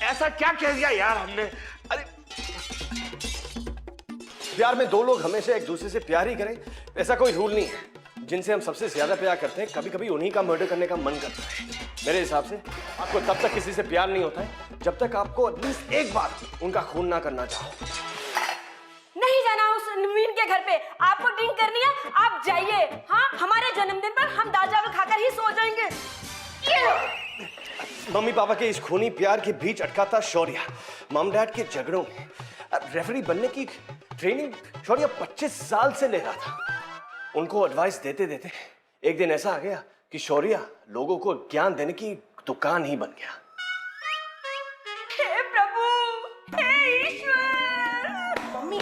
ऐसा क्या कह दिया यार हमने? अरे प्यार में दो लोग हमेशा एक दूसरे से प्यार ही करें, ऐसा कोई रूल नहीं है। जिनसे हम सबसे ज्यादा प्यार करते हैं, कभी कभी उन्हीं का मर्डर करने का मन करता है। मेरे हिसाब से आपको तब तक किसी से प्यार नहीं होता है जब तक आपको एटलीस्ट एक बार उनका खून ना करना चाहो। नहीं जाना उस नवीन के घर पे। आपको ड्रिंक करनी है आप जाइए। हाँ, हमारे जन्मदिन पर हम दाल चावल खाकर ही सो जाएंगे। मम्मी पापा के इस खूनी प्यार के बीच अटका था शौर्य। मॉम डैड के झगड़ों में रेफरी बनने की ट्रेनिंग शौर्य 25 साल से ले रहा था। उनको एडवाइस देते देते एक दिन ऐसा आ गया कि शौर्य लोगों को ज्ञान देने की दुकान ही बन गया। हे प्रभु, हे ईश्वर। Mummy,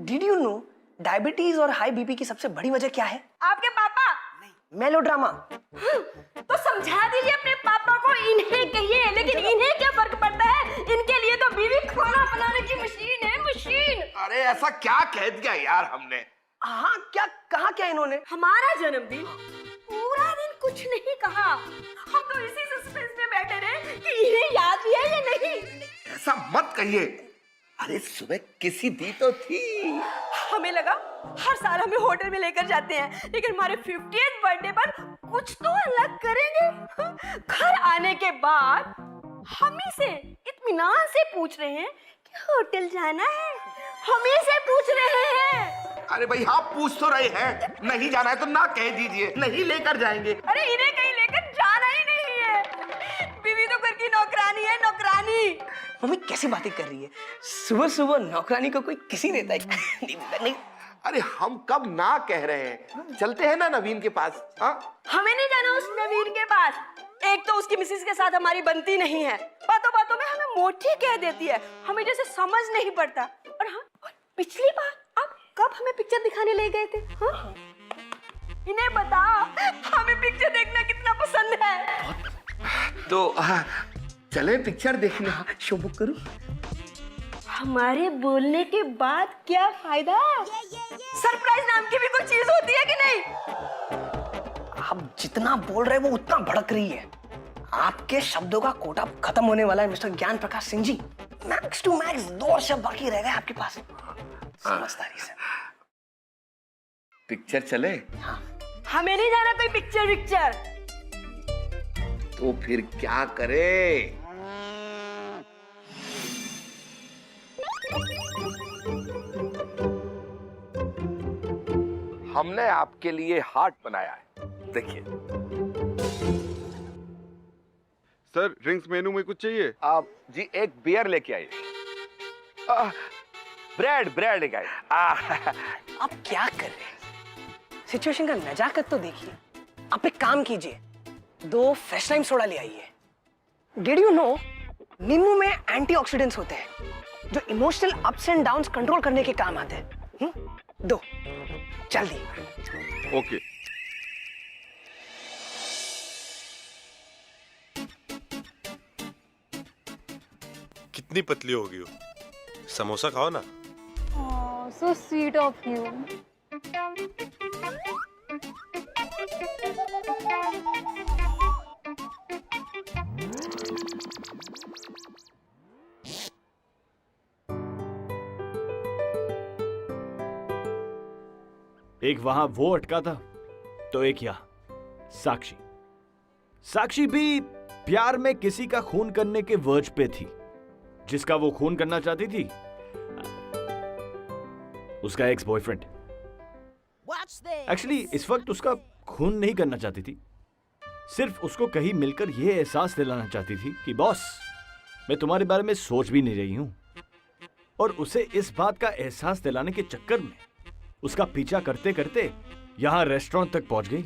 did you know diabetes और हाई बीपी की सबसे बड़ी वजह क्या है? आपके पापा? मेलोड्रामा। तो समझा दीजिए अपने पापा को, इन्हें कहिए। लेकिन इन्हें क्या फर्क पड़ता है? इनके लिए तो बीवी खाना बनाने की मशीन है, मशीन। अरे ऐसा क्या कह दिया यार हमने? हाँ, क्या कहा क्या इन्होंने? हमारा जन्मदिन पूरा दिन कुछ नहीं कहा। हम तो इसी सस्पेंस में बैठे रहे कि इन्हें याद भी है या नहीं। ऐसा मत कहिए। अरे सुबह किसी दी तो थी। हमें लगा हर साल हमें होटल में लेकर जाते हैं, लेकिन हमारे 50th बर्थडे पर कुछ तो अलग करेंगे। घर आने के बाद हम ही से इत्मीनान से पूछ रहे हैं कि होटल जाना है। हम ही से पूछ रहे हैं। अरे भाई आप पूछ तो रहे हैं, नहीं जाना है तो ना कह दीजिए, नहीं लेकर जाएंगे। अरे इन्हें कहीं लेकर जाना ही नहीं है। बीवी तो घर की नौकरानी है, नौकरानी। मम्मी कैसी बातें कर रही है? सुबह सुबह नौकरानी को कोई किसी देता है? नहीं। अरे हम कब ना कह रहे हैं, चलते हैं ना नवीन के पास। हाँ, हमें नहीं जाना उस नवीन के पास। एक तो उसकी मिसेस के साथ हमारी बनती नहीं है, बातों बातों में हमें मोटी कह देती है, हमें जैसे समझ नहीं पड़ता। और हाँ, पिछली बार आप कब हमें पिक्चर दिखाने ले गए थे? हाँ? इन्हें बता, हमें पिक्चर देखना कितना पसंद है। तो चले पिक्चर देखने। शो बुक करूं? हमारे बोलने के बाद क्या फायदा? सरप्राइज नाम की भी कोई चीज होती है कि नहीं? आप जितना बोल रहे हैं वो उतना भड़क रही है। आपके शब्दों का कोटा खत्म होने वाला है मिस्टर ज्ञान Prakash Singh ji. Max to max 2 शब्द बाकी रह गए आपके पास। समझदारी से। पिक्चर चले? हाँ। हमें नहीं जाना कोई पिक्चर। तो फिर क्या करे? हमने आपके लिए हार्ट बनाया है, देखिए। सर ड्रिंक्स मेनू में कुछ चाहिए? आप जी एक बियर लेके आइए। ब्रेड लेके आइए। आप क्या कर रहे हैं? सिचुएशन का नजाकत तो देखिए। आप एक काम कीजिए, 2 फ्रेश टाइम सोडा ले आइए। डिड यू नो नींबू में एंटीऑक्सीडेंट्स होते हैं जो emotional ups and downs control करने के काम आते हैं। दो जल्दी। ओके। कितनी पतली हो गई हो, समोसा खाओ ना। So sweet of you. एक वहां वो अटका था तो एक यहाँ साक्षी भी प्यार में किसी का खून करने के वर्ज पे थी। जिसका वो खून करना चाहती थी उसका एक्स बॉयफ्रेंड। एक्चुअली इस वक्त उसका खून नहीं करना चाहती थी, सिर्फ उसको कहीं मिलकर यह एहसास दिलाना चाहती थी कि बॉस मैं तुम्हारे बारे में सोच भी नहीं रही हूं। और उसे इस बात का एहसास दिलाने के चक्कर में उसका पीछा करते करते यहां रेस्टोरेंट तक पहुंच गई।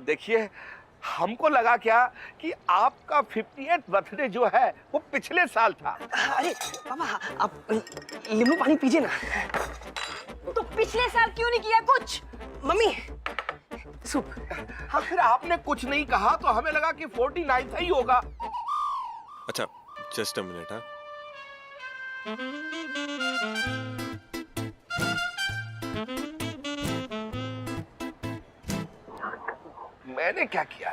देखिए हमको लगा क्या कि आपका 50th बर्थडे जो है वो पिछले साल था। अरे पापा आप नींबू पानी पीजिए ना। तो पिछले साल क्यों नहीं किया कुछ? Mummy soup. हाँ फिर आपने कुछ नहीं कहा तो हमें लगा कि 49 ही होगा। अच्छा जस्ट अ मिनट। हाँ मैंने क्या किया?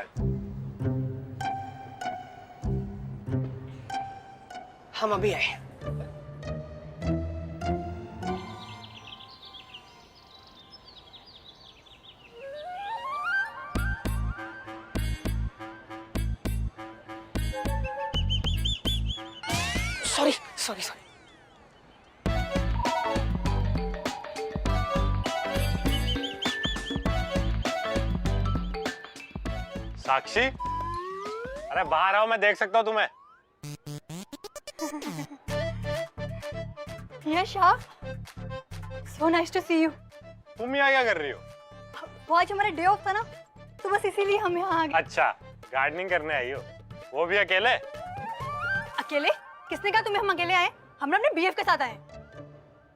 हम अभी आए। Sorry sorry sorry. साक्षी, अरे बाहर आओ, मैं देख सकता हूँ तुम्हें। यश आप, so nice to see you. तुम यहाँ क्या कर रही हो? वो आज हमारा डे ऑफ था ना, तो बस इसीलिए हम यहाँ आ गए। अच्छा, गार्डनिंग करने आई हो, वो भी अकेले? अकेले? किसने कहा तुम्हें हम अकेले आए? हम अपने बीएफ के साथ आए।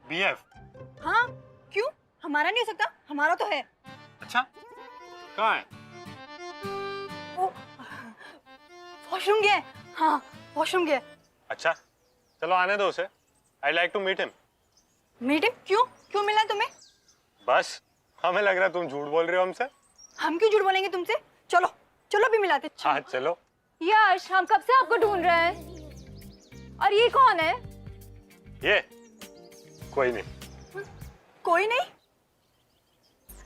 बीएफ? हाँ, क्यों? हमारा नहीं हो सकता? हमारा तो है। अच्छा, कहाँ है? वॉशरूम गया है। हाँ, वॉशरूम गया है। अच्छा, चलो आने दो उसे। I like to meet him. Meet him? क्यों? क्यों मिलना है तुम्हें? बस, हमें लग रहा है तुम झूठ बोल रहे हो हमसे। हम क्यों झूठ बोलेंगे तुमसे? चलो, चलो अभी मिलाते। हाँ चलो। यश, हम कब से आपको ढूंढ रहे हैं। और ये कौन है? ये कोई नहीं। कोई नहीं?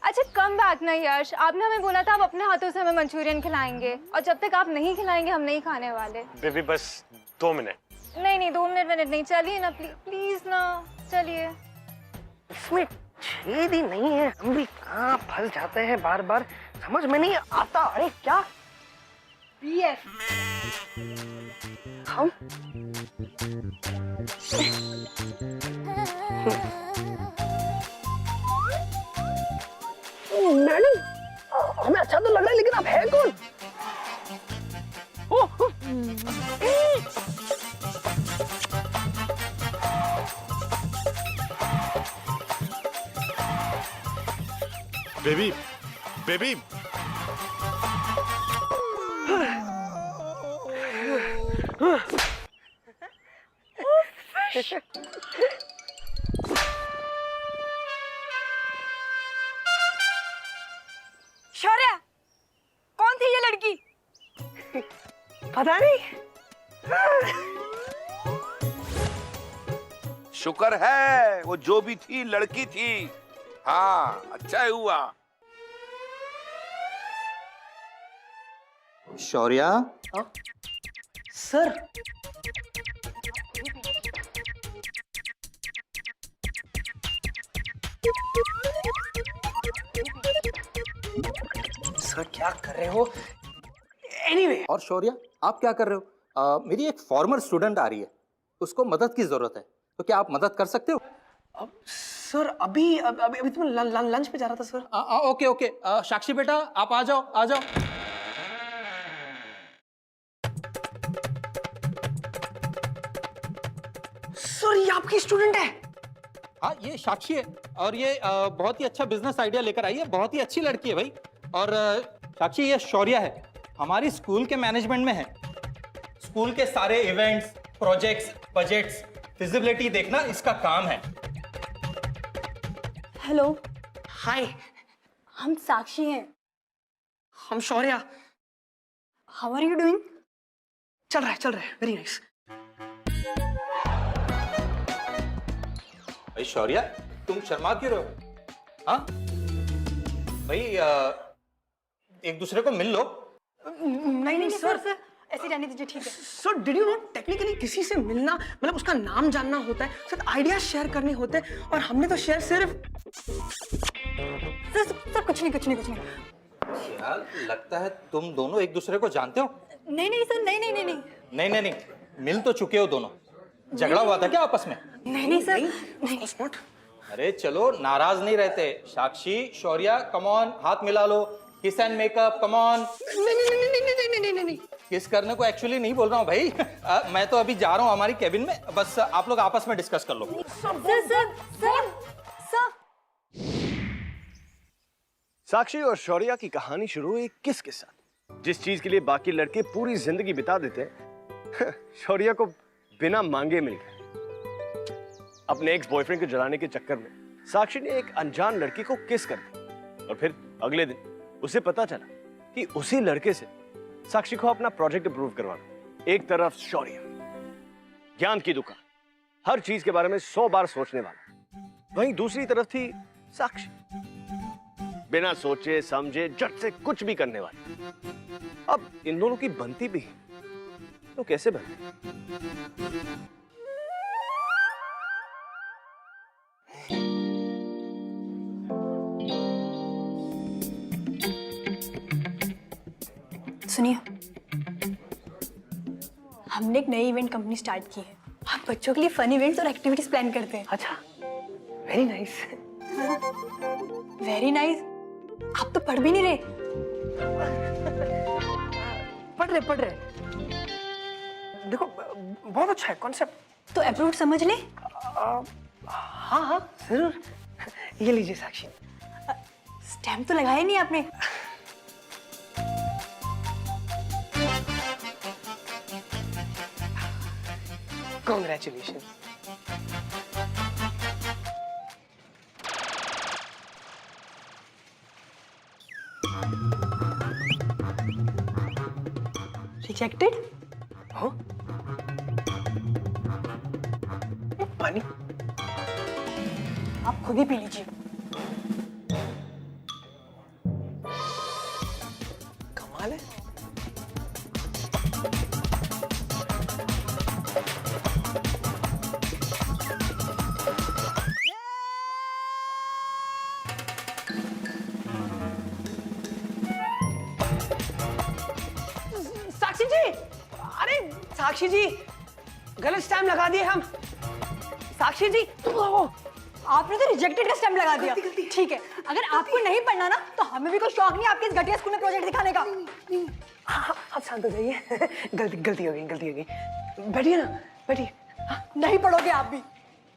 अच्छा कम बैक ना यश, आपने हमें बोला था आप अपने हाथों से हमें मंचूरियन खिलाएंगे, और जब तक आप नहीं खिलाएंगे हम नहीं खाने वाले। बेबी बस 2 मिनट। नहीं 2 मिनट नहीं, चलिए ना प्लीज ना, चलिए। इसमें छेद ही नहीं है, हम भी कहाँ फंस जाते हैं बार बार, समझ में नहीं आता। अरे क्या बीएफ? हम मैडम, हमें अच्छा तो लग रहा है, लेकिन आप है कौन? Baby, baby. शौर्य, कौन थी ये लड़की? पता नहीं। शुक्र है वो जो भी थी लड़की थी। हाँ, अच्छा ही हुआ। शौर्या, सर सर क्या कर रहे हो? एनीवे और शौर्या आप क्या कर रहे हो? मेरी एक फॉर्मर स्टूडेंट आ रही है, उसको मदद की जरूरत है, तो क्या आप मदद कर सकते हो? सर अभी तो मैं लंच पे जा रहा था सर। ओके ओके, साक्षी बेटा आप आ जाओ आ जाओ। सर ये आपकी स्टूडेंट है? हाँ ये साक्षी है, और ये बहुत ही अच्छा बिजनेस आइडिया लेकर आई है, बहुत ही अच्छी लड़की है भाई। और साक्षी ये शौर्या है, हमारी स्कूल के मैनेजमेंट में है। स्कूल के सारे इवेंट्स, प्रोजेक्ट्स, बजट्स, फिजिबिलिटी देखना इसका काम है। हेलो, हाय, हम साक्षी हैं। हम Shaurya. How are you doing? चल रहा है, वेरी नाइस। भाई शौर्या तुम शर्मा क्यों रहे हो? हाँ भाई एक दूसरे को मिल लो। नहीं सर ऐसे रहने दीजिए, ठीक है। Sir did you no technically किसी से मिलना मतलब उसका नाम जानना होता है, सर आइडिया शेयर करने होते हैं, और हमने तो शेयर सिर्फ सर कुछ नहीं। यार लगता है तुम दोनों एक दूसरे को जानते हो। नहीं सर, नहीं। नहीं मिल तो चुके हो दोनों। झगड़ा हुआ था क्या आपस में? नहीं सर, नहीं। अरे चलो नाराज नहीं रहते। साक्षी शौर्या कम ऑन, हाथ मिला लो, किस एंड मेकअप, कम ऑन। नहीं। किस करने को एक्चुअली नहीं बोल रहा हूँ भाई। मैं तो अभी जा रहा हूँ हमारी केबिन में, बस आप लोग आपस में डिस्कस कर लो। सर। साक्षी और शौर्या की कहानी शुरू हुई किस के साथ? जिस चीज के लिए बाकी लड़के पूरी जिंदगी बिता देते हैं, शौर्या को बिना मांगे मिल गए। अपने एक्स बॉयफ्रेंड को जलाने के चक्कर में साक्षी ने एक अनजान लड़की को किस कर दी और फिर अगले दिन उसे पता चला कि उसी लड़के से साक्षी को अपना प्रोजेक्ट अप्रूव करवाना। एक तरफ शौर्य, ज्ञान की दुकान, हर चीज के बारे में 100 बार सोचने वाला, वहीं दूसरी तरफ थी साक्षी, बिना सोचे समझे झट से कुछ भी करने वाली। अब इन दोनों की बनती भी तो कैसे बनती? सुनिए, हमने एक नई इवेंट कंपनी स्टार्ट की है। हम बच्चों के लिए फन इवेंट्स और एक्टिविटीज प्लान करते हैं। अच्छा, वेरी नाइस। Very nice. आप तो पढ़ भी नहीं रहे। पढ़ रहे। देखो, बहुत अच्छा है कॉन्सेप्ट। तो अप्रूव समझ ले। हाँ, जरूर। ये लीजिए साक्षी। स्टैम्प तो लगाया नहीं आपने। कॉन्ग्रेचुलेशन। रिजेक्टेड? हो? पानी? आप खुद ही पी लीजिए। कमाल है। साक्षी जी, अरे साक्षी जी, गलत स्टैम्प लगा दिए हम। साक्षी जी, आपने तो रिजेक्टेड का स्टैम्प लगा दिया। ठीक है, अगर आपको नहीं पढ़ना ना तो हमें भी कोई शौक नहीं आपके इस घटिया स्कूल में प्रोजेक्ट दिखाने का। आप शांत हो जाइए। गलती हो गई। बैठिए ना, बैठिए। नहीं पढ़ोगे आप भी।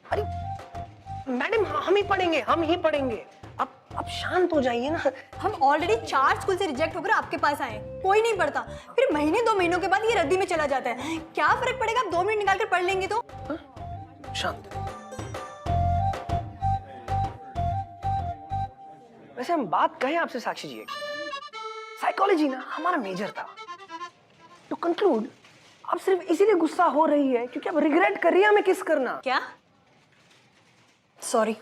अरे मैडम, हम ही पढ़ेंगे। आप शांत हो जाइए ना। हम ऑलरेडी 4 स्कूल से रिजेक्ट होकर आपके पास आए, कोई नहीं पढ़ता, फिर महीने 2 महीनों के बाद ये रद्दी में चला जाता है। क्या फर्क पड़ेगा, आप 2 मिनट निकाल कर पढ़ लेंगे तो। शांत। वैसे हम बात कहें आपसे साक्षी जी, साइकोलॉजी ना हमारा मेजर था। टू कंक्लूड, आप सिर्फ इसीलिए गुस्सा हो रही है क्योंकि आप रिग्रेट कर रही है हमें किस करना। क्या? सॉरी।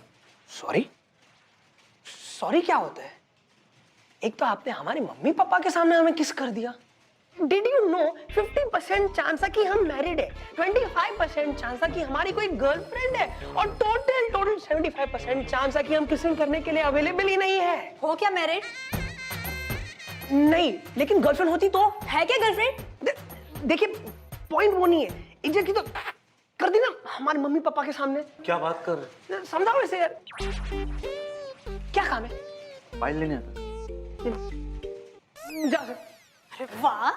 सॉरी क्या होता है? एक तो आपने हमारे मम्मी पापा के सामने हमें किस कर दिया। डिड यू नो 50% चांस है कि हम मैरिड है, 25% चांस है कि हमारी कोई गर्लफ्रेंड है, और टोटल 75% चांस है कि हम किसिंग करने के लिए अवेलेबल ही नहीं है। हो क्या मैरिड? नहीं, लेकिन गर्लफ्रेंड होती तो। है क्या गर्लफ्रेंड? देखिए, पॉइंट वो नहीं है। इज्जत की तो कर दी ना हमारे मम्मी पापा के सामने। क्या बात कर रहे? समझाओ इसे यार। क्या काम है? फाइल लेने जा से। अरे वाह,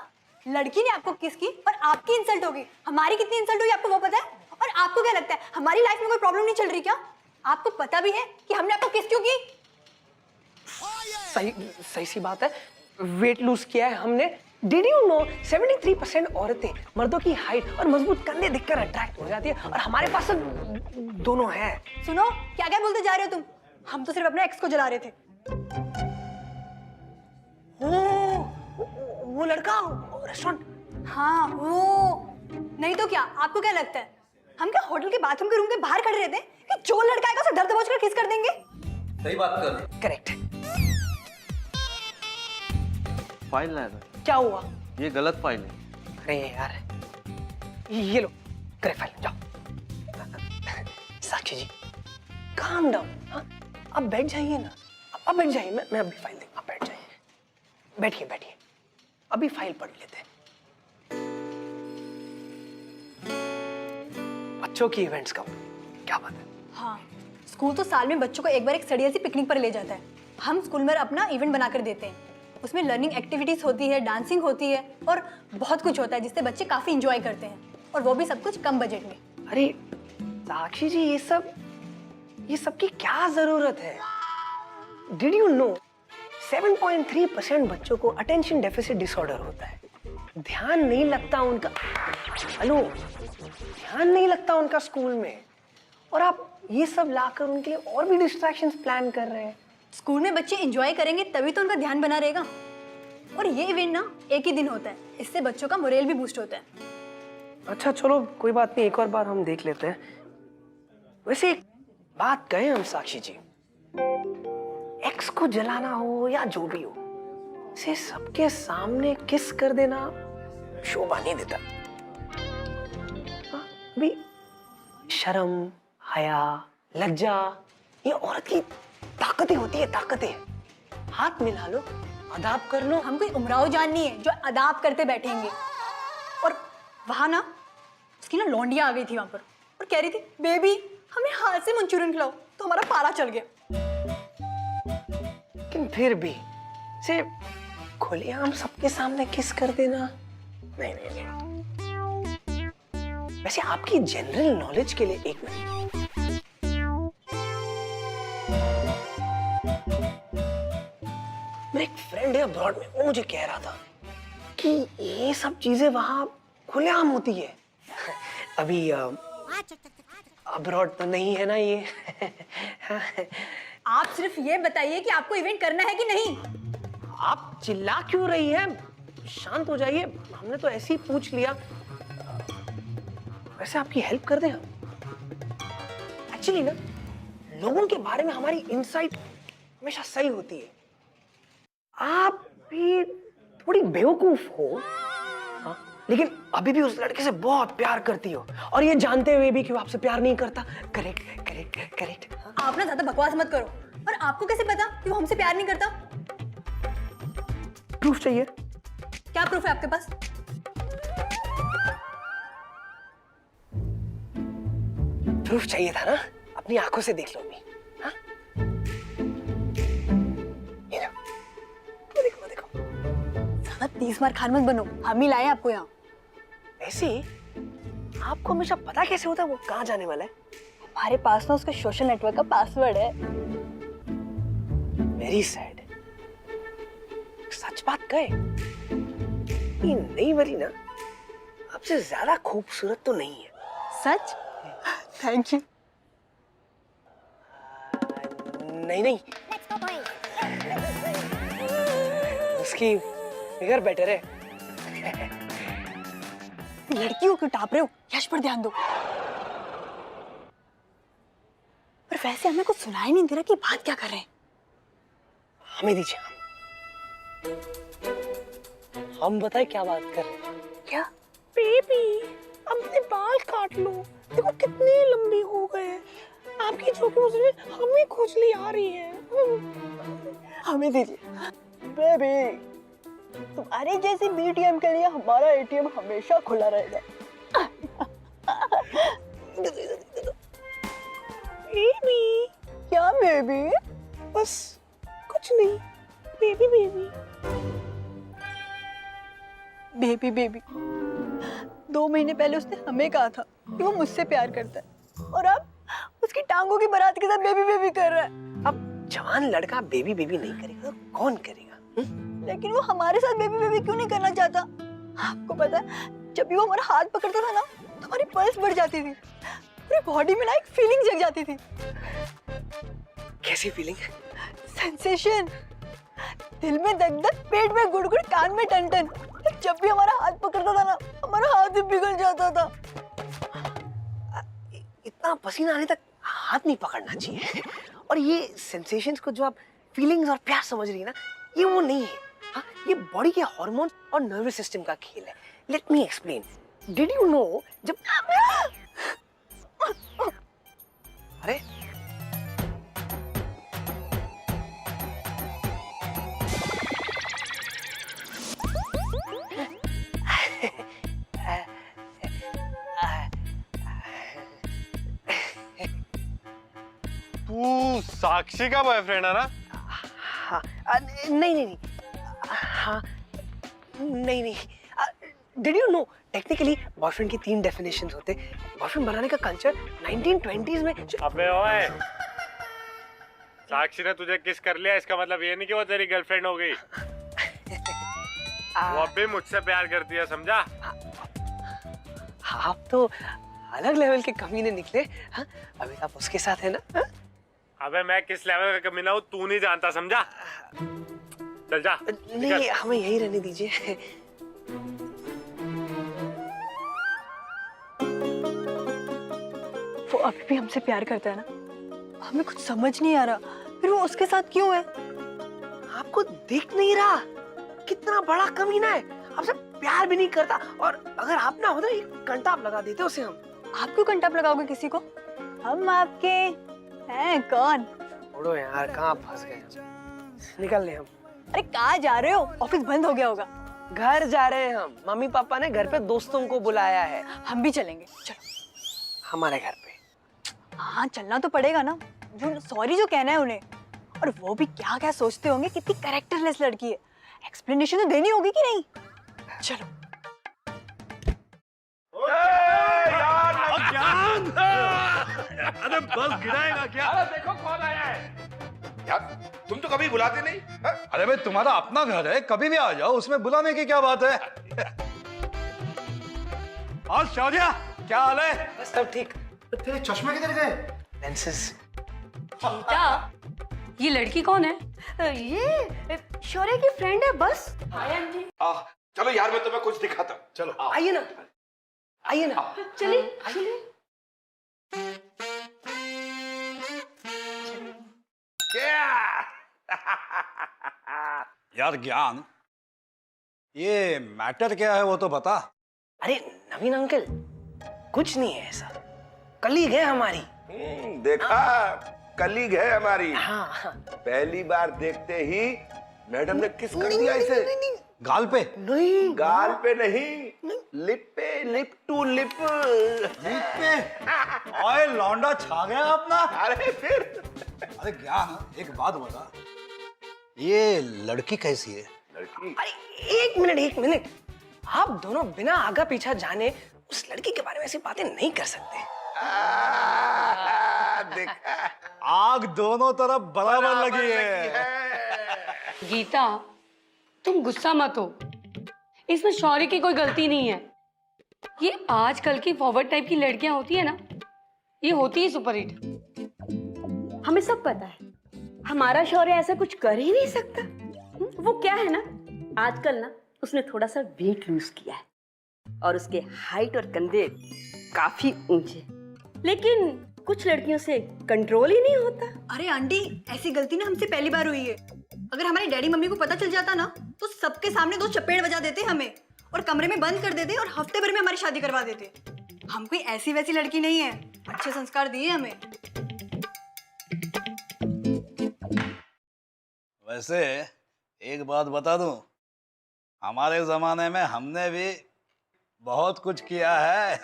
लड़की ने आपको किस की और आपकी इंसल्ट होगी। हमारी कितनी इंसल्ट हुई आपको वो पता है? और आपको क्या लगता है हमारी लाइफ में कोई प्रॉब्लम नहीं चल रही क्या? आपको पता भी है कि हमने आपको किस क्यों की? सही सी बात है, वेट लूज किया है हमने। Did you know 73% औरतें मर्दों की हाइट और मजबूत कंधे देखकर अट्रैक्ट हो जाती है, और हमारे पास तो दोनों हैं। सुनो, क्या क्या बोलते जा रहे हो तुम? हम तो सिर्फ अपने एक्स को जला रहे थे। वो लड़का रेस्टोरेंट। हाँ वो। नहीं तो क्या, आपको क्या लगता है हम क्या होटल के बाथरूम के रूम के बाहर खड़े रहते हैं कि जो लड़का आएगा उसे डर दबोच कर किस कर देंगे? सही बात कर। करेक्ट। फाइल लाया था। क्या हुआ? ये गलत फाइल है। अरे यार, ये लो, करेक्ट फाइल, जाओ। साक्षी जी, काम डाउन। आप बैठ जाइए ना, आप बैठ जाइए। मैं अभी फाइल दूंगा, आप बैठ जाइए। बैठिए, अभी फाइल पढ़ लेते हैं। बच्चों की इवेंट्स का क्या बात है? हाँ, स्कूल तो साल में बच्चों को एक बार एक स्टडी सी पिकनिक पर ले जाता है। हम स्कूल में अपना इवेंट बनाकर देते हैं। उसमें लर्निंग एक्टिविटीज होती है, डांसिंग होती है और बहुत कुछ होता है जिससे बच्चे काफी इंजॉय करते हैं, और वो भी सब कुछ कम बजट में। अरे साक्षी जी, ये सब की क्या जरूरत है? डिड यू नो 7.3% बच्चों को अटेंशन डेफिसिट डिसऑर्डर होता है। ध्यान नहीं लगता उनका, हेलो, ध्यान नहीं लगता उनका स्कूल में, और आप ये सब लाकर उनके लिए और भी डिस्ट्रैक्शंस प्लान कर रहे हैं। स्कूल में बच्चे एंजॉय करेंगे तभी तो उनका ध्यान बना रहेगा। और ये इवेंट ना एक ही दिन होता है, इससे बच्चों का मोरल भी बूस्ट होता है। अच्छा चलो कोई बात नहीं, एक और बार हम देख लेते हैं। वैसे एक बात कहें हम साक्षी जी, एक्स को जलाना हो या जो भी हो, इसे सबके सामने किस कर देना शोभा नहीं देता। अभी शर्म, हया, लज्जा, ये औरत की ताकतें होती है, ताकतें। हाथ मिला लो, अदाब कर लो। हम कोई उमराव जान नहीं है जो अदाब करते बैठेंगे। और वहां ना उसकी ना लौंडिया आ गई थी वहां पर और कह रही थी बेबी हमें हाथ से मंचूरियन खिलाओ, तो हमारा पारा चल गया। लेकिन फिर भी से खुलेआम सबके सामने किस कर देना, नहीं नहीं नहीं। वैसे आपकी जनरल नॉलेज के लिए एक मिनट, मेरा एक फ्रेंड है अब्रॉड में, वो मुझे कह रहा था कि ये सब चीजें वहां खुलेआम होती है। अभी अब्रॉड तो नहीं है ना ये। आप सिर्फ ये बताइए कि आपको इवेंट करना है कि नहीं। आप चिल्ला क्यों रही हैं? शांत हो जाइए, हमने तो ऐसे ही पूछ लिया। वैसे आपकी हेल्प कर दें हम? एक्चुअली ना लोगों के बारे में हमारी इनसाइट हमेशा सही होती है। आप भी थोड़ी बेवकूफ हो, हाँ? लेकिन अभी भी उस लड़के से बहुत प्यार करती हो, और ये जानते हुए भी कि वो आपसे प्यार नहीं करता। Correct correct correct. आप ना ज्यादा बकवास मत करो। और आपको कैसे पता कि वो हमसे प्यार नहीं करता? प्रूफ चाहिए? क्या प्रूफ है आपके पास? प्रूफ चाहिए था ना, अपनी आंखों से देख लो अभी। हाँ? ये लो, वो देखो वो देखो। ज्यादा 30 बार खान मत बनो, हम ही लाए आपको यहाँ। वैसे आपको हमेशा पता कैसे होता है वो कहाँ जाने वाला है? हमारे पास ना उसका सोशल नेटवर्क का पासवर्ड है। Very sad. सच बात कहे, ये नई वाली ना आपसे ज्यादा खूबसूरत तो नहीं है। सच? Thank you. नहीं नहीं, उसकी फिगर बेटर है। लड़कियों क्यों टाप रहे हो? यश पर ध्यान दो। पर वैसे हमें कुछ सुनाई नहीं दे रहा कि बात क्या कर रहे हैं। हमें दीजिए, हम बताए क्या बात कर रहे हैं। क्या? बेबी अपने बाल काट लो, देखो कितने लंबे हो गए। आपकी झोंकी से हमें खुजली आ रही है। हमें दीजिए। बेबी तुम्हारे जैसी बीटीएम के लिए हमारा एटीएम हमेशा खुला रहेगा। बेबी क्या बेबी? बस कुछ नहीं, बेबी बेबी बेबी बेबी 2 महीने पहले उसने हमें कहा था कि वो मुझसे प्यार करता है, और अब उसकी टांगों की बारात के साथ बेबी बेबी कर रहा है। अब जवान लड़का बेबी बेबी नहीं करेगा तो कौन करेगा? लेकिन वो हमारे साथ बेबी बेबी क्यों नहीं करना चाहता? आपको पता है जब भी वो हमारा हाथ पकड़ता था ना तो हमारी पल्स बढ़ जाती थी, पूरी बॉडी में ना एक फीलिंग जग जाती थी। कैसी फीलिंग? सेंसेशन, दिल में दग दग, पेट में गुड़गुड़, कान में टन टन। जब भी हमारा हाथ पकड़ता था ना हमारा हाथ ही पिघल जाता था। इतना पसीना आने तक हाथ नहीं पकड़ना चाहिए। और ये सेंसेशंस को जो आप फीलिंग्स और प्यार समझ रही है ना, ये वो नहीं है। हाँ, ये बॉडी के हार्मोन और नर्वस सिस्टम का खेल है। Let me explain. Did you no जब अरे तू साक्षी का बॉयफ्रेंड है ना? हाँ, नहीं नहीं नहीं, हाँ नहीं नहीं। Did you no technically boyfriend की 3 डेफिनेशंस होते हैं। बॉयफ्रेंड बनाने का कल्चर 1920s में अबे ओए, साक्षी ने तुझे किस कर लिया इसका मतलब ये नहीं कि वो तेरी गर्लफ्रेंड हो गई। वो अब भी मुझसे प्यार करती है, समझा? आप तो अलग लेवल के कमीने निकले। हाँ, अभी आप उसके साथ है ना? हाँ? अबे मैं किस लेवल का कमीना हूँ तू नहीं जानता, समझा? चल जा। नहीं, हमें यही रहने दीजिए। वो अभी भी हमसे प्यार करता है ना, हमें कुछ समझ नहीं आ रहा, फिर वो उसके साथ क्यों है? आपको दिख नहीं रहा कितना बड़ा कमीना है? आपसे प्यार भी नहीं करता, और अगर आप ना हो तो एक कंटाप लगा देते उसे हम। आप क्यों कंटाप लगाओगे किसी को? हम आपके हैं कौन? छोड़ो यार, कहाँ फंस गए हम। निकल ले हम। अरे कहाँ जा रहे हो? ऑफिस बंद हो गया होगा। घर जा रहे हैं हम, मम्मी पापा ने घर पे दोस्तों को बुलाया है। हम भी चलेंगे, चलो। हमारे घर पे? हाँ चलना तो पड़ेगा ना, जो सॉरी जो कहना है उन्हें। और वो भी क्या क्या सोचते होंगे, कितनी कैरेक्टरलेस लड़की है, एक्सप्लेनेशन तो देनी होगी कि नहीं? चलो। अरे बस गिराएगा क्या? अरे देखो कौन आया है यार, तुम तो कभी बुलाते नहीं। अरे भाई तुम्हारा अपना घर है, कभी भी आ जाओ, उसमें बुलाने की क्या बात है? और शौर्या, क्या हाल है? बस सब ठीक। तेरे चश्मे किधर गए? लेंसेज। गीता, ये लड़की कौन है? ये शौर्य की फ्रेंड है बस। Hi aunty. चलो यार मैं तुम्हें कुछ दिखाता हूँ। चलो आइए ना, आइए ना। चलिए चलिए। यार ज्ञान, ये मैटर क्या है वो तो बता। अरे नवीन अंकल, कुछ नहीं है ऐसा, कलीग है हमारी। देखा, कलीग है हमारी। हाँ। पहली बार देखते ही मैडम ने किस कर दिया इसे। गाल पे? नहीं, गाल पे नहीं, लिप पे, लिप टू लिप। लिप पे? ओए लौंडा छा गया अपना। अरे फिर अरे ज्ञान, एक बात बता, ये लड़की कैसी है? लड़की? अरे एक मिनट, आप दोनों बिना आगा पीछा जाने उस लड़की के बारे में ऐसी बातें नहीं कर सकते। देखा, आग दोनों तरफ बराबर लगी है। गीता, तुम गुस्सा मत हो, इसमें शौर्य की कोई गलती नहीं है। ये आजकल की फॉरवर्ड टाइप की लड़कियां होती है ना, ये होती ही सुपरहिट। हमें सब पता है, हमारा शौर्य ऐसा कुछ कर ही नहीं सकता। वो क्या है ना, आजकल ना उसने थोड़ा सा वेट लूज किया है और उसके हाइट और कंधे काफी ऊंचे, लेकिन कुछ लड़कियों से कंट्रोल ही नहीं होता। अरे आंटी, ऐसी गलती ना हमसे पहली बार हुई है। अगर हमारे डैडी मम्मी को पता चल जाता ना, तो सबके सामने 2 चपेट बजा देते हमें और कमरे में बंद कर देते और हफ्ते भर में हमारी शादी करवा देते। हम कोई ऐसी वैसी लड़की नहीं है, अच्छे संस्कार दिए हमें। वैसे एक बात बता दूं, हमारे जमाने में हमने भी बहुत कुछ किया है।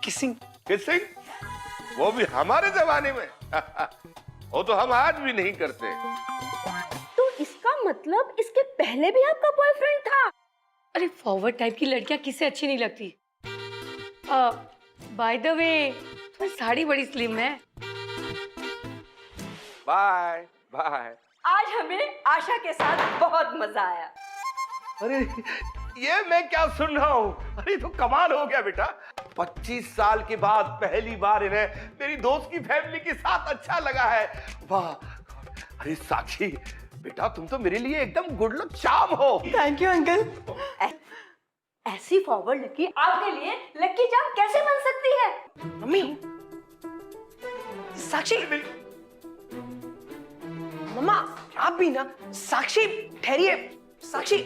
किसिंग? वो भी हमारे जमाने में। वो तो हम आज भी नहीं करते। तो इसका मतलब इसके पहले भी आपका बॉयफ्रेंड था? अरे फॉरवर्ड टाइप की लड़कियां किससे अच्छी नहीं लगती। बाय द वे, तुम्हारी साड़ी बड़ी स्लिम है। Bye bye. आज हमें आशा के साथ बहुत मजा आया। अरे ये मैं क्या सुन रहा हूँ? अरे तो कमाल हो गया बेटा। 25 साल के बाद पहली बार इन्हें मेरी दोस्त की फैमिली के साथ अच्छा लगा है। वाह! अरे साक्षी बेटा, तुम तो मेरे लिए एकदम गुड लक चार्म हो। Thank you uncle. ऐसी फॉरवर्ड लड़की आपके लिए लकी चार्म कैसे बन सकती है? मम्मी, साक्षी, मम्मा, आप भी ना। साक्षी ठहरिए। साक्षी,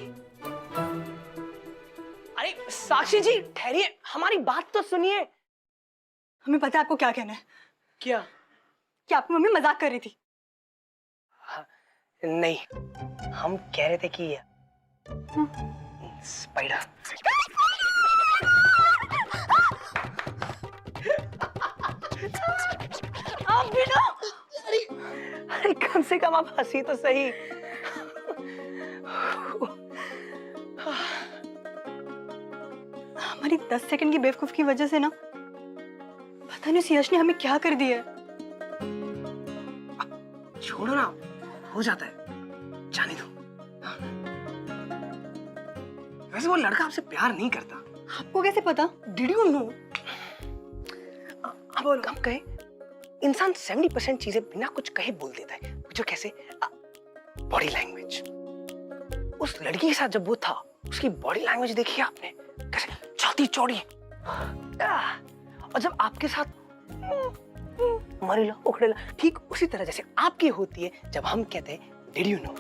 अरे साक्षी जी ठहरिए, हमारी बात तो सुनिए। हमें पता है आपको क्या कहना है। क्या? कि आपकी मम्मी मजाक कर रही थी। हाँ, नहीं, हम कह रहे थे कि स्पाइडर। आप भी ना। अरे कम से कम आप हंसी तो सही। हमारी 10 सेकंड की बेवकूफ की वजह से ना, पता नहीं उस यश ने हमें क्या कर दिया है। छोड़ो ना, हो जाता है, जाने दो। वैसे वो लड़का आपसे प्यार नहीं करता। आपको कैसे पता? Did you know आप कम कहे, इंसान 70% चीजें बिना कुछ कहे बोल देता है। जो कैसे? Body language. उस लड़की के साथ जब वो था, उसकी बॉडी लैंग्वेज देखी आपने? कैसे छाती चौड़ी। और जब आपके साथ मरेला उखड़ेला, ठीक उसी तरह जैसे आपकी होती है जब हम कहते हैं डिड यू नो।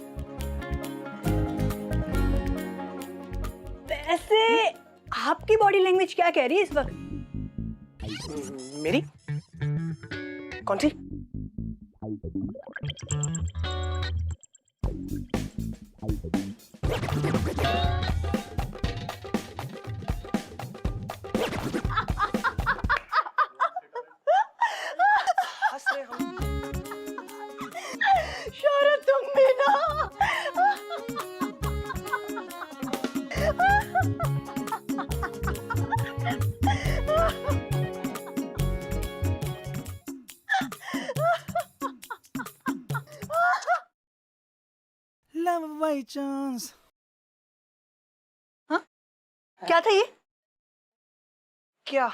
वैसे आपकी बॉडी लैंग्वेज क्या कह रही है इस वक्त? मेरी कौन सी? हंस रहे हम। शौर्य तुम भी ना। Love by chance. क्या था ये? क्या?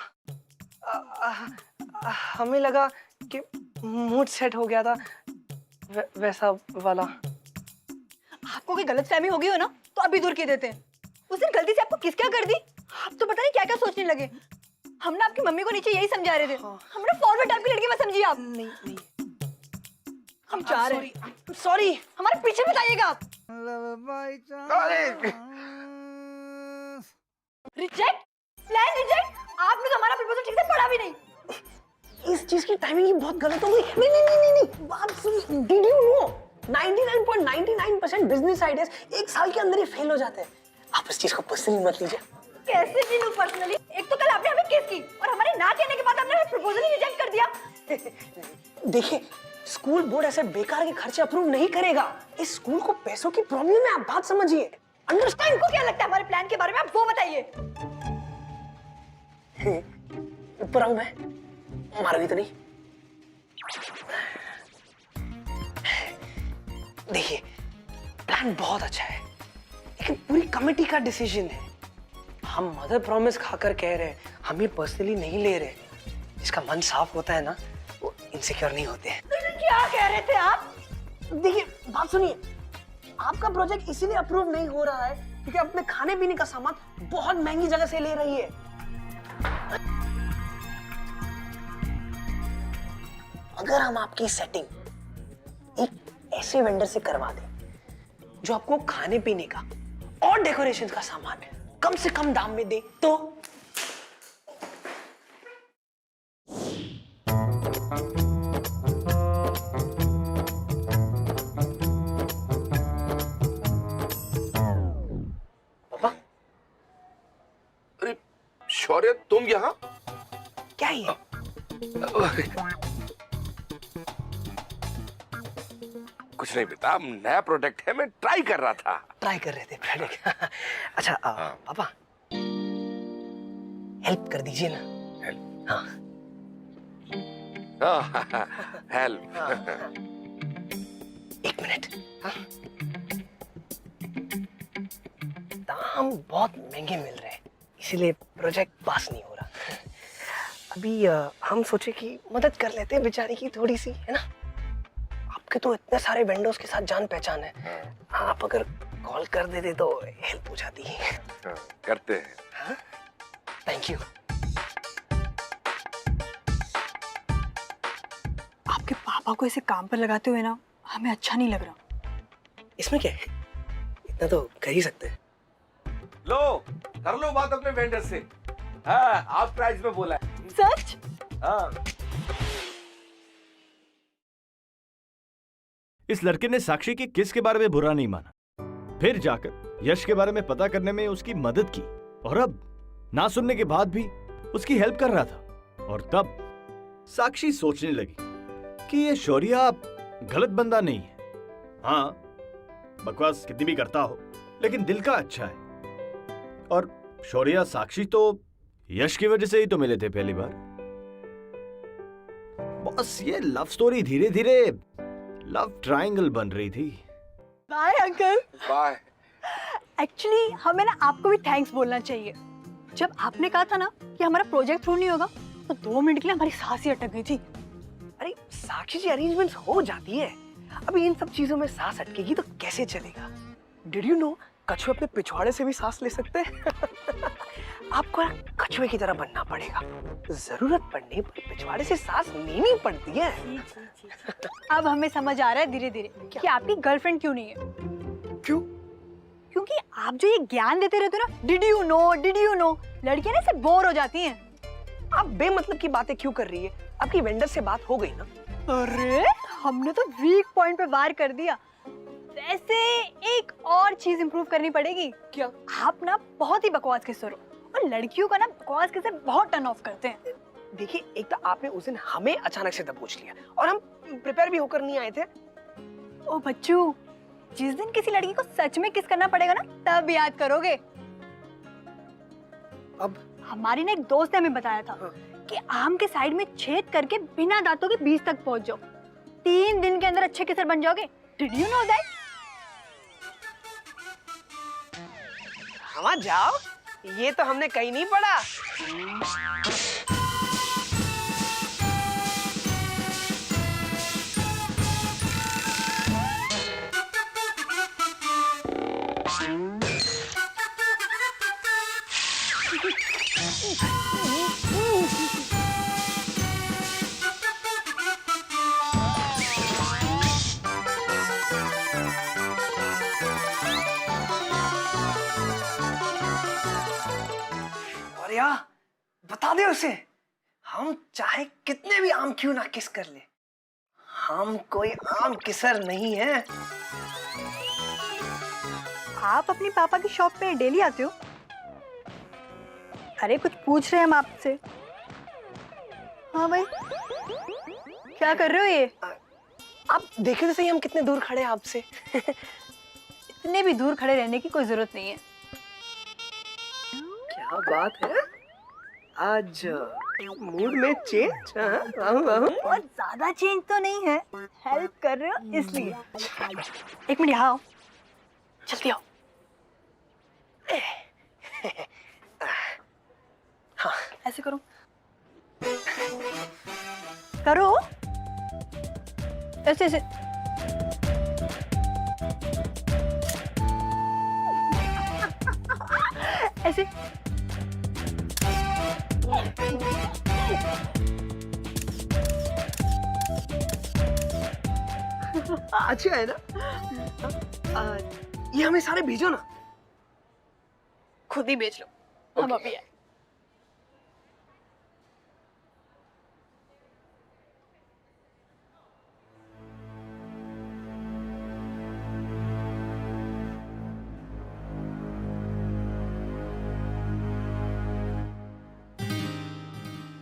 हमें लगा कि मूड सेट हो गया था, वैसा वाला। आपको कोई गलतफहमी हो गई हो ना तो अभी दूर कर देते हैं। उस दिन गलती से आपको किस क्या कर दी, आप तो पता नहीं क्या क्या सोचने लगे। हम ना आपकी मम्मी को नीचे यही समझा रहे थे। हमारा फॉरवर्ड टाइप की लड़की मत समझिए आप। नहीं, हम जा रहे हैं। सॉरी। हमारे पीछे मत आइएगा आप। Reject, plan reject. आपने तो हमारा प्रपोजल ठीक से पढ़ा भी नहीं। इस चीज की टाइमिंग ही बहुत गलत हो गई। नहीं, बात सुनिए। Did you no 99.99% business ideas एक साल के अंदर ही फेल हो जाते हैं। आप इस चीज को पर्सनली मत लीजिए। कैसे की लूं पर्सनली? एक तो कल आपने हमें किस की और हमारे ना कहने के बाद आपने हमें प्रपोजल ही रिजेक्ट कर दिया। देखिए, स्कूल बोर्ड ऐसे बेकार के खर्चे अप्रूव नहीं करेगा। इस स्कूल को पैसों की प्रॉब्लम है, आप बात समझिए। अंडरस्टैंड को क्या लगता है हमारे प्लान के बारे में, आप वो बताइए। ऊपर आऊं मैं? मारोगी तो नहीं? देखिए, प्लान बहुत अच्छा है, लेकिन पूरी कमेटी का डिसीजन है। हम मदर प्रॉमिस खाकर कह रहे हैं, हम ये पर्सनली नहीं ले रहे। जिसका मन साफ होता है ना, वो इनसिक्योर नहीं होते हैं। क्या कह रहे थे आप? देखिए, बात सुनिए। आपका प्रोजेक्ट इसीलिए अप्रूव नहीं हो रहा है क्योंकि अपने खाने पीने का सामान बहुत महंगी जगह से ले रही है। अगर हम आपकी सेटिंग एक ऐसे वेंडर से करवा दें जो आपको खाने पीने का और डेकोरेशन का सामान कम से कम दाम में दे, तो पापा। अरे शौर्य, तुम यहाँ? क्या ये? कुछ नहीं बेटा, नया प्रोडक्ट है, मैं ट्राई कर रहा था। ट्राई कर रहे थे प्रोडक्ट। अच्छा पापा, हेल्प कर दीजिए ना। हेल्प? हाँ। हेल्प। एक मिनट। हाँ? दाम बहुत महंगे मिल रहे हैं, इसीलिए प्रोजेक्ट पास नहीं हो रहा। अभी हम सोचे कि मदद कर लेते हैं बेचारी की थोड़ी सी, है ना? आपके तो इतने सारे वेंडर्स के साथ जान पहचान है। आप अगर कॉल कर देते तो हेल्प हो जाती है। करते हैं। Thank you. आपके पापा को ऐसे काम पर लगाते हुए ना हमें अच्छा नहीं लग रहा। इसमें क्या है, इतना तो कर ही सकते हैं। लो, कर लो बात अपने वेंडर से। हाँ, आप प्राइस में बोला है। सच? हाँ। इस लड़के ने साक्षी की किस के बारे में बुरा नहीं माना, फिर जाकर यश के बारे में पता करने में उसकी मदद की, और अब ना सुनने के बाद भी उसकी हेल्प कर रहा था। और तब साक्षी सोचने लगी कि ये शौर्या गलत बंदा नहीं है। हाँ, बकवास कितनी भी करता हो, लेकिन दिल का अच्छा है। और शौर्या साक्षी तो यश की वजह से ही तो मिले थे पहली बार। बस ये लव स्टोरी धीरे धीरे लव ट्रायंगल बन रही थी। Bye uncle. बाय। एक्चुअली हमें ना आपको भी थैंक्स बोलना चाहिए। जब आपने कहा था ना कि हमारा प्रोजेक्ट थ्रू नहीं होगा, तो 2 मिनट के लिए हमारी सांस ही अटक गई थी। अरे साक्षी जी, अरेंजमेंट्स हो जाती है। अभी इन सब चीजों में सांस अटकेगी तो कैसे चलेगा? डिड यू नो कछुए अपने पिछवाड़े से भी सांस ले सकते हैं? आपको ना कछुए की तरह बनना पड़ेगा। जरूरत पड़ने पर पिछवाड़े से सांस लेनी पड़ती है। अब हमें समझ आ रहा है धीरे धीरे कि आपकी गर्लफ्रेंड क्यों नहीं है। क्यों? क्योंकि आप जो ये ज्ञान देते रहते हो ना, डिड यू नो, लड़कियां ना इससे बोर हो जाती हैं। आप बेमतलब की बातें क्यों कर रही है? आपकी वेंडर से बात हो गई ना? अरे हमने तो वीक पॉइंट पे वार कर दिया। वैसे एक और चीज इंप्रूव करनी पड़ेगी। क्या? आप ना बहुत ही बकवास किस्से हो और लड़कियों का ना बकवास किस्से बहुत टर्न ऑफ करते हैं। देखिए, एक तो आपने उस दिन हमें अचानक से दबोच लिया और हम प्रिपेयर भी होकर नहीं आए थे। ओ बच्चू, जिस दिन किसी लड़की को सच में किस करना पड़ेगा ना, तब याद करोगे। अब हमारी ना एक दोस्त ने हमें बताया था कि आम के साइड में छेद करके बिना दांतों के बीच तक पहुंच जाओ, 3 दिन के अंदर अच्छे किसर बन जाओगे। Did you know that? हवा जाओ, ये तो हमने कहीं नहीं पढ़ा। और यार बता दे उसे, हम चाहे कितने भी आम क्यों ना किस कर ले, हम कोई आम किसर नहीं है। आप अपनी पापा की शॉप पे डेली आते हो? अरे कुछ पूछ रहे हैं हम आपसे। हाँ भाई, क्या कर रहे हो ये? आप देखे तो सही हम कितने दूर खड़े हैं आपसे। इतने भी दूर खड़े रहने की कोई जरूरत नहीं है। क्या बात है, आज मूड में चेंज? बहुत ज्यादा चेंज तो नहीं है, हेल्प कर रहे हो इसलिए। एक मिनट यहाँ आओ, जल्दी आओ। हाँ, ऐसे करो करो, ऐसे ऐसे। ऐसे अच्छा है ना? ये हमें सारे भेजो ना। खुद ही बेच लो, हम अभी आए।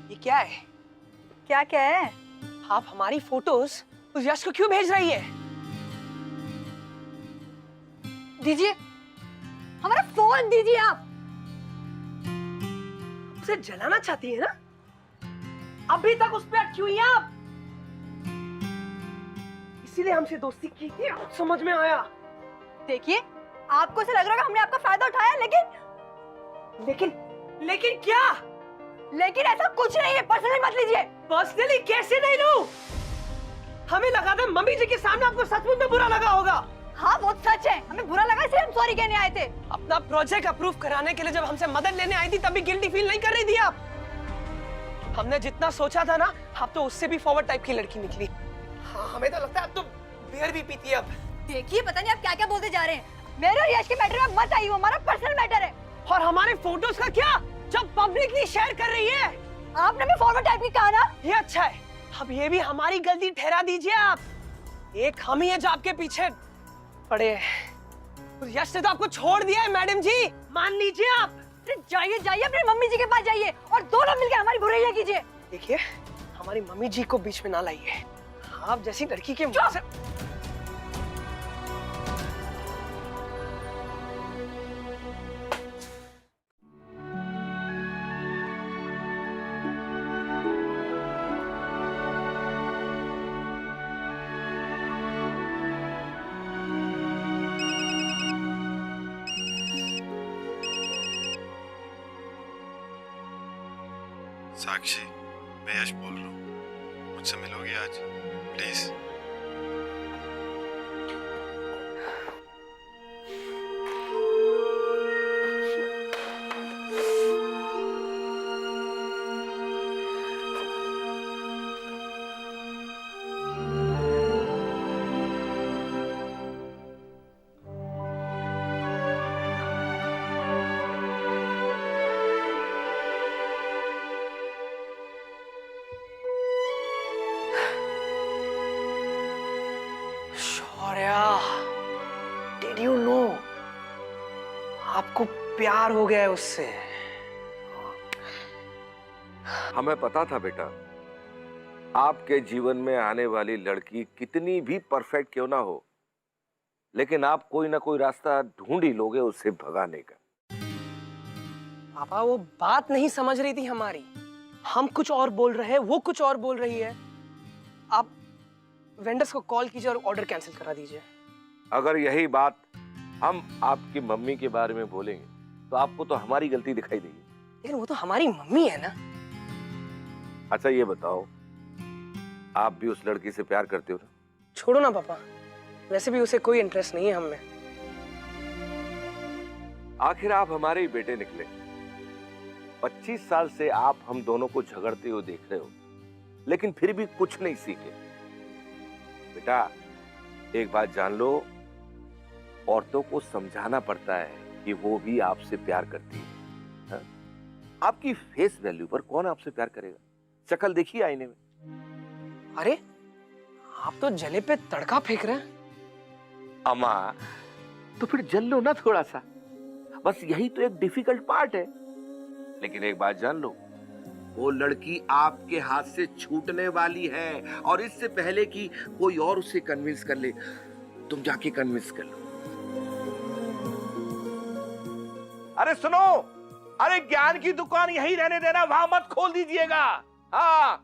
ये क्या है? क्या क्या है? आप हमारी फोटोज उस यश को क्यों भेज रही है? दीजिए, हमारा फोन दीजिए। आप उसे जलाना चाहती है ना? अभी तक उस पर क्यों ही आप? इसीलिए हमसे दोस्ती की थी, अब समझ में आया। देखिए, आपको ऐसा लग रहा है हमने आपका फायदा उठाया, लेकिन क्या? लेकिन ऐसा कुछ नहीं है। पर्सनली मत लीजिए। पर्सनली कैसे नहीं लूं? हमें लगा था मम्मी जी के सामने आपको सचमुच में बुरा लगा होगा। हाँ वो सच है, हमें बुरा लगा इसलिए हम सॉरी कहने आए थे। अपना प्रोजेक्ट अप्रूव कराने के लिए जब हमसे मदद लेने आई थी तभी गिल्टी फील नहीं कर रही थी आप। हमने जितना सोचा था ना, आप तो उससे भी फॉरवर्ड टाइप की लड़की निकली। हाँ, हमें तो लगता है आप तो बियर भी पीती है अब। देखिए, पता नहीं आप क्या क्या बोलते जा रहे हैं। मेरे और यश के मैटर में मत आइए, हमारा पर्सनल मैटर है। और हमारे फोटोज का क्या, जब पब्लिकली शेयर कर रही है? आपने भी फॉरवर्ड टाइप की कहा ना। ये अच्छा है, अब ये भी हमारी गलती ठहरा दीजिए आप। एक हम ही है जो आपके पीछे पड़े हैं। उस यश ने तो आपको छोड़ दिया है मैडम जी, मान लीजिए आप। जाइए जाइए, अपनी मम्मी जी के पास जाइए और दोनों मिलकर हमारी बुराई कीजिए। देखिए, हमारी मम्मी जी को बीच में ना लाइए। आप जैसी लड़की के मुंह से साक्षी, मैं यश बोल रहा हूँ, मुझसे मिलोगे आज please? Shaurya, did you no आपको प्यार हो गया है उससे? हमें पता था बेटा, आपके जीवन में आने वाली लड़की कितनी भी परफेक्ट क्यों ना हो, लेकिन आप कोई ना कोई रास्ता ढूंढ ही लोगे उससे भगाने का। पापा वो बात नहीं समझ रही थी हमारी। हम कुछ और बोल रहे हैं, वो कुछ और बोल रही है। आप वेंडर्स को कॉल कीजिए और ऑर्डर कैंसिल करा दीजिए। अगर यही बात हम आपकी मम्मी के बारे में बोलेंगे तो आपको तो हमारी गलती दिखाई देगी। लेकिन वो तो हमारी मम्मी है ना। अच्छा ये बताओ, आप भी उस लड़की से प्यार करते हो ना? छोड़ो ना पापा, वैसे भी उसे कोई इंटरेस्ट नहीं है हम में। आखिर आप हमारे ही बेटे निकले। 25 साल से आप हम दोनों को झगड़ते हुए देख रहे हो, लेकिन फिर भी कुछ नहीं सीखे। बेटा एक बात जान लो, औरतों को समझाना पड़ता है कि वो भी आपसे प्यार करती है। हाँ? आपकी फेस वैल्यू पर कौन आपसे प्यार करेगा? शक्ल देखिए आईने में। अरे आप तो जले पे तड़का फेंक रहे हैं। अम्मा तो फिर जल लो ना थोड़ा सा, बस यही तो एक डिफिकल्ट पार्ट है। लेकिन एक बात जान लो, वो लड़की आपके हाथ से छूटने वाली है, और इससे पहले कि कोई और उसे कन्विंस कर ले, तुम जाके कन्विंस कर लो। अरे सुनो, अरे ज्ञान की दुकान यही रहने देना, वहां मत खोल दीजिएगा। हाँ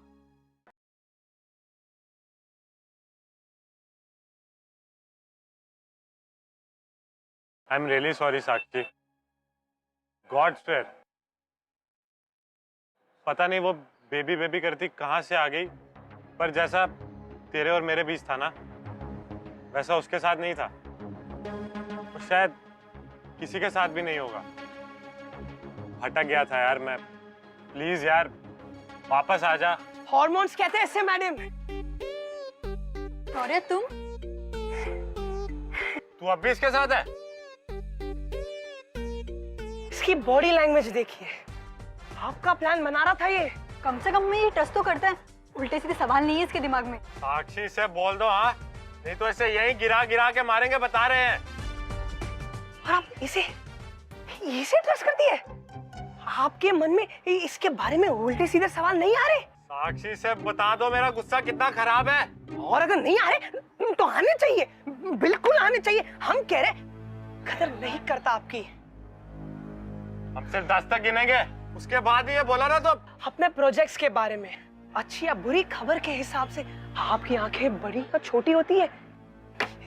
I am really sorry Sakshi, God swear. पता नहीं वो बेबी बेबी करती कहाँ से आ गई, पर जैसा तेरे और मेरे बीच था ना, वैसा उसके साथ नहीं था, और शायद किसी के साथ भी नहीं होगा। भटक गया था यार मैं। प्लीज यार वापस आ जा। हॉर्मोन्स कहते हैं इससे मैडम। शौर्य तुम तू अब भी इसके साथ है? इसकी बॉडी लैंग्वेज देखिए, आपका प्लान बना रहा था ये। कम से कम ये टच तो करता है, उल्टे सीधे सवाल नहीं है इसके दिमाग में। साक्षी से बोल दो हाँ, नहीं तो इसे यहीं गिरा गिरा के मारेंगे, बता रहे हैं। और आप इसे ट्रस्ट करती है? आपके मन में इसके बारे में उल्टे सीधे सवाल नहीं आ रहे? साक्षी से बता दो मेरा गुस्सा कितना खराब है। और अगर नहीं आ रहे तो आने चाहिए, बिल्कुल आने चाहिए। हम कह रहे कदर नहीं करता आपकी। हम सिर्फ 10 तक गिनेंगे, उसके बाद ही ये बोला ना तो। अपने प्रोजेक्ट्स के बारे में अच्छी या बुरी खबर के हिसाब से आपकी आंखें बड़ी या छोटी होती है,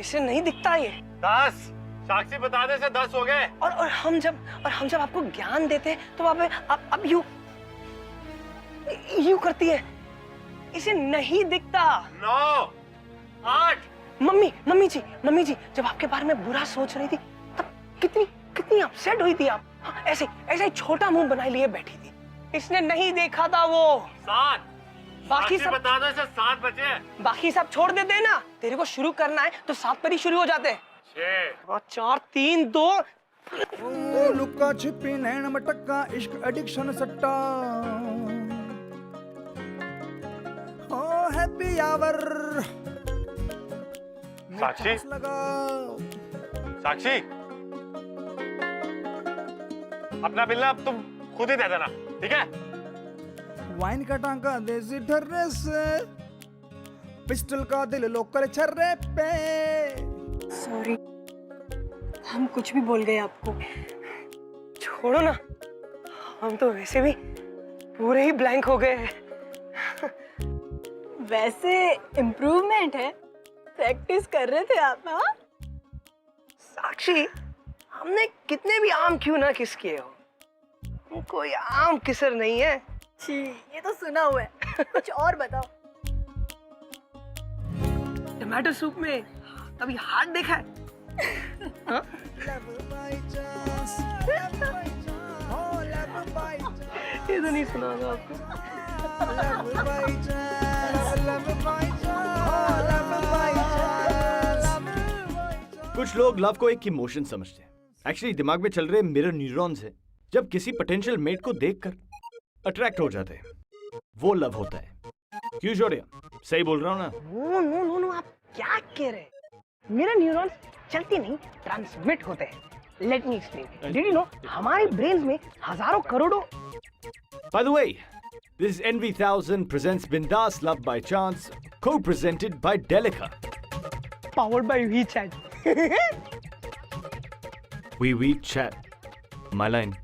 इसे नहीं दिखता ये। 10 साक्षी बता दे से 10 हो गए। और हम जब आपको ज्ञान देते हैं तो आप यूं करती है, इसे नहीं दिखता। 9 8 मम्मी जी जब आपके बारे में बुरा सोच रही थी तब कितनी अपसेट हुई थी आप। हाँ, ऐसे ही छोटा मुंह बनाए लिए बैठी थी, इसने नहीं देखा था वो। 7 बाकी सब बता दो इसे 7 बचे। बाकी सब छोड़ देते हैं ना, तेरे को शुरू करना है तो 7 पर ही शुरू हो जाते हैं। 6 4 3 2 लुक्का छिपी नैन मटक्का इश्क एडिक्शन सट्टा ओ हैप्पी आवर। साक्षी साक्षी अपना बिल ना अब तुम खुद ही दे देना, ठीक है? वाइन का टांका देसी ठर्रे से, पिस्टल का दिल लोकल छर्रे पे। सॉरी, हम कुछ भी बोल गए आपको। छोड़ो ना, हम तो वैसे भी पूरे ही ब्लैंक हो गए हैं। वैसे इम्प्रूवमेंट है, प्रैक्टिस कर रहे थे आप। हाँ साक्षी, हमने कितने भी आम क्यों ना किस किए हो, कोई आम किसर नहीं है। छी, ये तो सुना हुआ है। कुछ और बताओ। टमाटो सूप में कभी हाथ देखा है? हाँ? ये तो नहीं सुना होगा आपको। कुछ लोग लव को एक इमोशन समझते हैं। एक्चुअली दिमाग में चल रहे मिरर न्यूरॉन्स हैं। जब किसी पोटेंशियल मेट को देखकर अट्रैक्ट हो जाते हैं, वो लव होता है। क्यों शौर्या, सही बोल रहा हूँ ना? नो नो नो नो, आप क्या कह रहे हैं? मेरे न्यूरॉन्स चलते नहीं, ट्रांसमिट होते हैं। Let me explain. Did you no हमारे ब्रेन्स में हजारों करोड़ों। By the way, this is NV1000 presents Bindas Love by Chance, co-presented by Delica. Powered by WeChat. We chat. My line.